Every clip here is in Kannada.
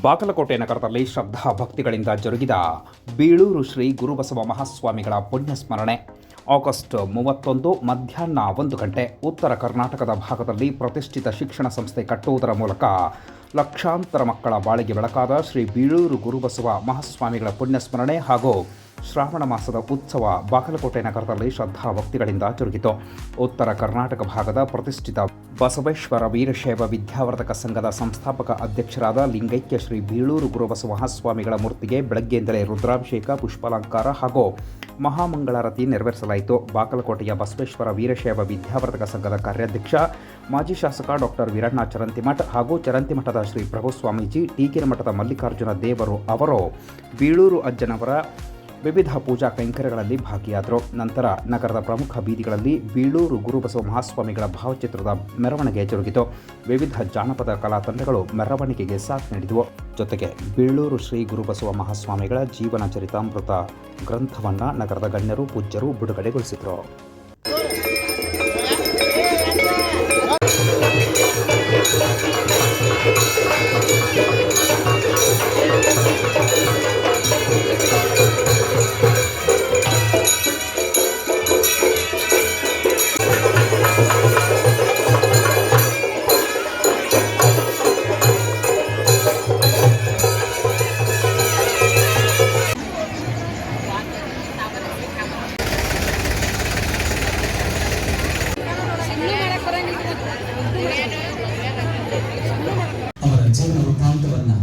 ಬಾಗಲಕೋಟೆ ನಗರದಲ್ಲಿ ಶ್ರದ್ಧಾ ಭಕ್ತಿಗಳಿಂದ ಜರುಗಿದ ಬೀಳೂರು ಶ್ರೀ ಗುರುಬಸವ ಮಹಾಸ್ವಾಮಿಗಳ ಪುಣ್ಯಸ್ಮರಣೆ. ಆಗಸ್ಟ್ 31 ಮಧ್ಯಾಹ್ನ 1 ಗಂಟೆ. ಉತ್ತರ ಕರ್ನಾಟಕದ ಭಾಗದಲ್ಲಿ ಪ್ರತಿಷ್ಠಿತ ಶಿಕ್ಷಣ ಸಂಸ್ಥೆ ಕಟ್ಟುವುದರ ಮೂಲಕ ಲಕ್ಷಾಂತರ ಮಕ್ಕಳ ಬಾಳಿಗೆ ಬೆಳಕಾದ ಶ್ರೀ ಬೀಳೂರು ಗುರುಬಸವ ಮಹಾಸ್ವಾಮಿಗಳ ಪುಣ್ಯಸ್ಮರಣೆ ಹಾಗೂ ಶ್ರಾವಣ ಮಾಸದ ಉತ್ಸವ ಬಾಗಲಕೋಟೆ ನಗರದಲ್ಲಿ ಶ್ರದ್ಧಾ ಭಕ್ತಿಗಳಿಂದ ಜರುಗಿತು. ಉತ್ತರ ಕರ್ನಾಟಕ ಭಾಗದ ಪ್ರತಿಷ್ಠಿತ ಬಸವೇಶ್ವರ ವೀರಶೈವ ವಿದ್ಯಾವರ್ಧಕ ಸಂಘದ ಸಂಸ್ಥಾಪಕ ಅಧ್ಯಕ್ಷರಾದ ಲಿಂಗೈಕ್ಯ ಶ್ರೀ ಬೀಳೂರು ಗುರುಬಸವ ಮಹಾಸ್ವಾಮಿಗಳ ಮೂರ್ತಿಗೆ ಬೆಳಗ್ಗೆಯಿಂದಲೇ ರುದ್ರಾಭಿಷೇಕ, ಪುಷ್ಪಾಲಂಕಾರ ಹಾಗೂ ಮಹಾಮಂಗಳಾರತಿ ನೆರವೇರಿಸಲಾಯಿತು. ಬಾಗಲಕೋಟೆಯ ಬಸವೇಶ್ವರ ವೀರಶೈವ ವಿದ್ಯಾವರ್ಧಕ ಸಂಘದ ಕಾರ್ಯಾಧ್ಯಕ್ಷ ಮಾಜಿ ಶಾಸಕ ಡಾಕ್ಟರ್ ವೀರಣ್ಣ ಚರಂತಿಮಠ ಹಾಗೂ ಚರಂತಿಮಠದ ಶ್ರೀ ಪ್ರಭು ಸ್ವಾಮೀಜಿ, ಟೀಕೆರೆ ಮಠದ ಮಲ್ಲಿಕಾರ್ಜುನ ದೇವರು ಅವರು ಬೀಳೂರು ಅಜ್ಜನವರ ವಿವಿಧ ಪೂಜಾ ಕೈಂಕರ್ಯಗಳಲ್ಲಿ ಭಾಗಿಯಾದರು. ನಂತರ ನಗರದ ಪ್ರಮುಖ ಬೀದಿಗಳಲ್ಲಿ ಬೀಳೂರು ಗುರುಬಸವ ಮಹಾಸ್ವಾಮಿಗಳ ಭಾವಚಿತ್ರದ ಮೆರವಣಿಗೆ ಜರುಗಿತು. ವಿವಿಧ ಜಾನಪದ ಕಲಾ ತಂಡಗಳು ಮೆರವಣಿಗೆಗೆ ಸಾಥ್ ನೀಡಿದವು. ಜೊತೆಗೆ ಬೀಳೂರು ಶ್ರೀ ಗುರುಬಸವ ಮಹಾಸ್ವಾಮಿಗಳ ಜೀವನ ಚರಿತಾಮೃತ ಗ್ರಂಥವನ್ನು ನಗರದ ಗಣ್ಯರು ಪೂಜ್ಯರು ಬಿಡುಗಡೆಗೊಳಿಸಿದರು. ಅವರ ಜೀವನ ವೃತ್ತಾಂತವನ್ನು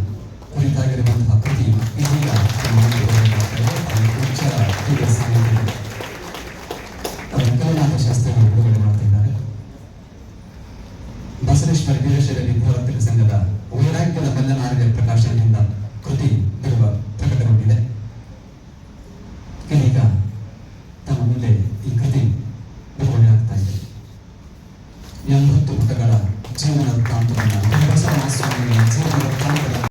ಕುರಿತಾಗಿರುವಂತಹ ಕೃತಿ ಇದೀಗ ಕರುನಾಥ ಶಾಸ್ತ್ರಿಗಳು ಬಿಡುಗಡೆ ಮಾಡುತ್ತಿದ್ದಾರೆ. ಬಸವೇಶ್ವರ ವೀರಶೈವ ವಿದ್ಯಾವರ್ಧಕ ಸಂಘದ ವೈರಾಗ್ಯದ ಮಲ್ಲನಾರ್ಯ ಪ್ರಕಾಶನದಿಂದ ಕೃತಿ ಇರುವ ಪ್ರಕಟಗೊಂಡಿದೆ. ಇದೀಗ ತಮ್ಮ ಮುಂದೆ ಈ ಕೃತಿ ಬಿಡುಗಡೆ ಆಗ್ತಾ ಇದೆ. 80 ಪುಟಗಳ ಜೀವನ ವೃತ್ತಾಂತವನ್ನು ಬಸವ ಮಹಾಸ್ವಾಮಿಗಳ ಜೀವನ ವೃತ್ತಾಂತದ